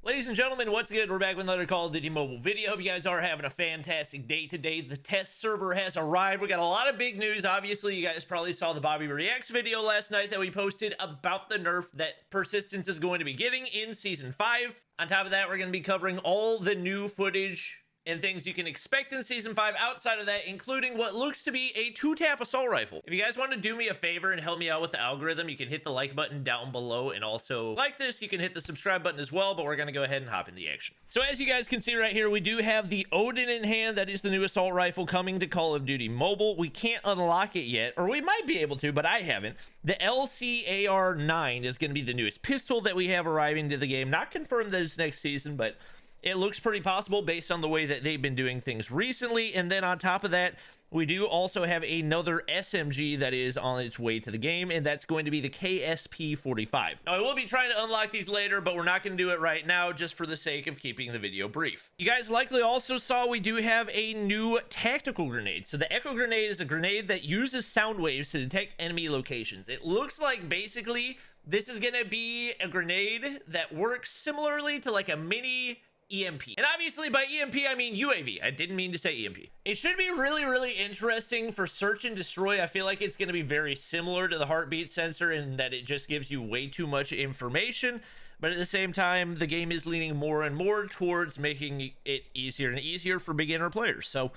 Ladies and gentlemen, what's good? We're back with another Call of Duty Mobile video. Hope you guys are having a fantastic day today. The test server has arrived. We got a lot of big news. Obviously, you guys probably saw the Bobby Reacts video last night that we posted about the nerf that Persistence is going to be getting in Season 5. On top of that, we're going to be covering all the new footage and things you can expect in Season 5 outside of that, including what looks to be a 2-tap assault rifle. If you guys want to do me a favor and help me out with the algorithm, you can hit the like button down below, and also like this, you can hit the subscribe button as well, but we're going to go ahead and hop in the action. So as you guys can see right here, we do have the Odin in hand. That is the new assault rifle coming to Call of Duty Mobile. We can't unlock it yet, or we might be able to, but I haven't. The LCAR-9 is going to be the newest pistol that we have arriving to the game. Not confirmed that it's next season, but it looks pretty possible based on the way that they've been doing things recently. And then on top of that, we do also have another SMG that is on its way to the game, and that's going to be the KSP-45. Now, I will be trying to unlock these later, but we're not going to do it right now just for the sake of keeping the video brief. You guys likely also saw we do have a new tactical grenade. So the Echo Grenade is a grenade that uses sound waves to detect enemy locations. It looks like basically this is going to be a grenade that works similarly to like a mini EMP. And obviously by EMP, I mean UAV. I didn't mean to say EMP. It should be really interesting for search and destroy. I feel like it's going to be very similar to the heartbeat sensor in that it just gives you way too much information. But at the same time, the game is leaning more and more towards making it easier and easier for beginner players. So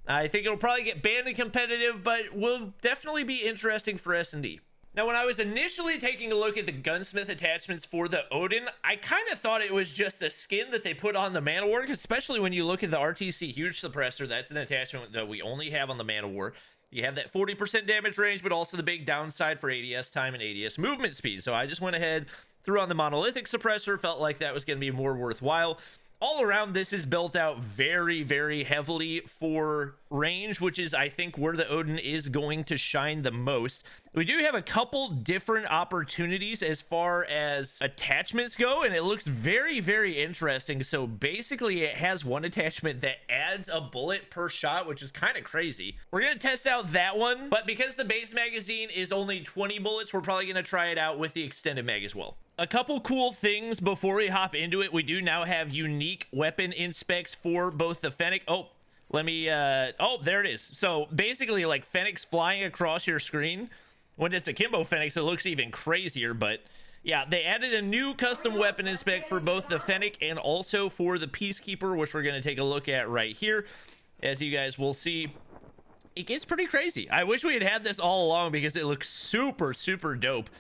I think it'll probably get banned in competitive, but will definitely be interesting for S&D. Now, when I was initially taking a look at the Gunsmith attachments for the Odin, I kind of thought it was just a skin that they put on the Man of War, especially when you look at the RTC Huge Suppressor. That's an attachment that we only have on the Man of War. You have that 40% damage range, but also the big downside for ADS time and ADS movement speed. So I just went ahead, threw on the Monolithic Suppressor, felt like that was going to be more worthwhile. All around, this is built out very heavily for range, which is, I think, where the Odin is going to shine the most. We do have a couple different opportunities as far as attachments go, and it looks very interesting. So basically, it has one attachment that adds a bullet per shot, which is kind of crazy. We're going to test out that one, but because the base magazine is only 20 bullets, we're probably going to try it out with the extended mag as well. A couple cool things before we hop into it. We do now have unique weapon inspects for both the Fennec. Oh, let me, oh, there it is. So basically, like Fennecs flying across your screen. When it's a Kimbo Fennecs, it looks even crazier, but yeah, they added a new custom weapon inspect for both the Fennec and also for the Peacekeeper, which we're going to take a look at right here. As you guys will see, it gets pretty crazy. I wish we had had this all along because it looks super dope.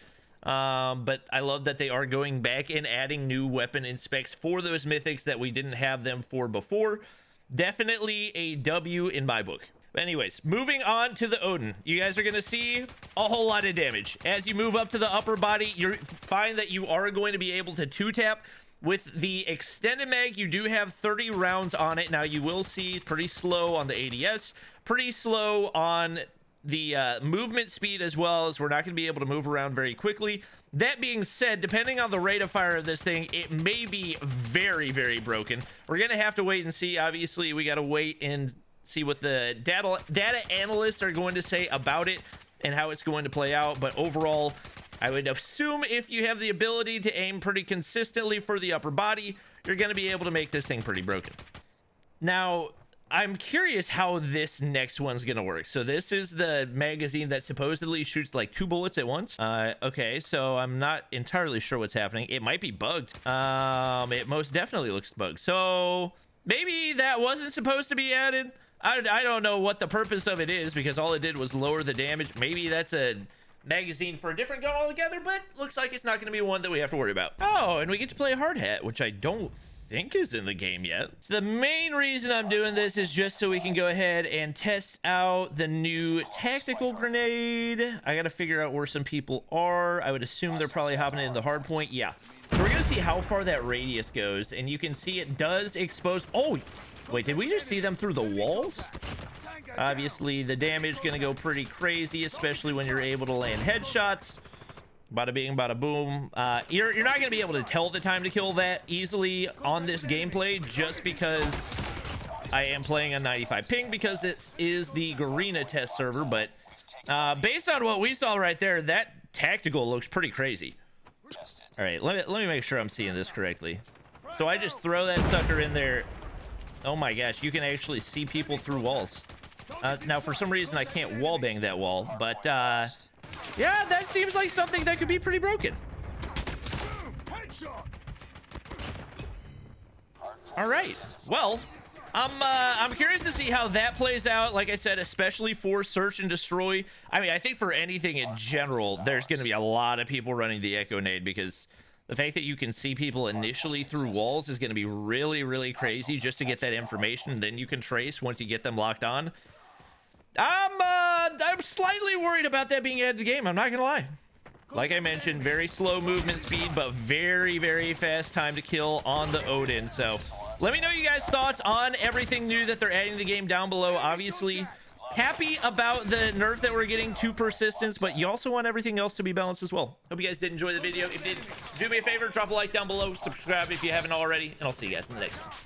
But I love that they are going back and adding new weapon inspects for those mythics that we didn't have them for before. Definitely a W in my book. But anyways, moving on to the Odin. You guys are going to see a whole lot of damage. As you move up to the upper body, you'll find that you are going to be able to 2-tap. With the extended mag, you do have 30 rounds on it. Now, you will see pretty slow on the ADS, pretty slow on the movement speed as well, as we're not going to be able to move around very quickly. That being said, depending on the rate of fire of this thing, it may be very broken. We're going to have to wait and see. Obviously, we got to wait and see what the data analysts are going to say about it and how it's going to play out. But overall, I would assume if you have the ability to aim pretty consistently for the upper body, you're going to be able to make this thing pretty broken. Now, I'm curious how this next one's gonna work. So this is the magazine that supposedly shoots like 2 bullets at once. Okay, so I'm not entirely sure what's happening. It might be bugged. It most definitely looks bugged. So maybe that wasn't supposed to be added. I don't know what the purpose of it is, because all it did was lower the damage. Maybe that's a magazine for a different gun altogether, but looks like it's not gonna be one that we have to worry about. Oh, and we get to play hard hat, which I don't think is in the game yet. So the main reason I'm doing this is just so we can go ahead and test out the new tactical grenade. I gotta figure out where some people are. I would assume they're probably hopping in the hard point. Yeah, so we're gonna see how far that radius goes, and you can see it does expose. Oh wait, did we just see them through the walls? Obviously the damage gonna go pretty crazy, especially when you're able to land headshots. Bada bing, bada boom. You're not going to be able to tell the time to kill that easily on this gameplay, just because I am playing on 95 ping, because it is the Garena test server. But based on what we saw right there, that tactical looks pretty crazy. All right, let me make sure I'm seeing this correctly. So I just throw that sucker in there. Oh my gosh, you can actually see people through walls. Now, for some reason, I can't wallbang that wall, but yeah, that seems like something that could be pretty broken. All right, well, I'm curious to see how that plays out. Like I said, especially for search and destroy. I mean, I think for anything in general, there's going to be a lot of people running the Echo Nade, because the fact that you can see people initially through walls is going to be really, really crazy just to get that information, and then you can trace once you get them locked on. I'm slightly worried about that being added to the game. I'm not gonna lie. Like I mentioned, very slow movement speed, but very, very fast time to kill on the Odin. So let me know you guys' thoughts on everything new that they're adding to the game down below. Obviously, happy about the nerf that we're getting to persistence, but you also want everything else to be balanced as well. Hope you guys did enjoy the video. If you did, do me a favor, drop a like down below, subscribe if you haven't already, and I'll see you guys in the next one.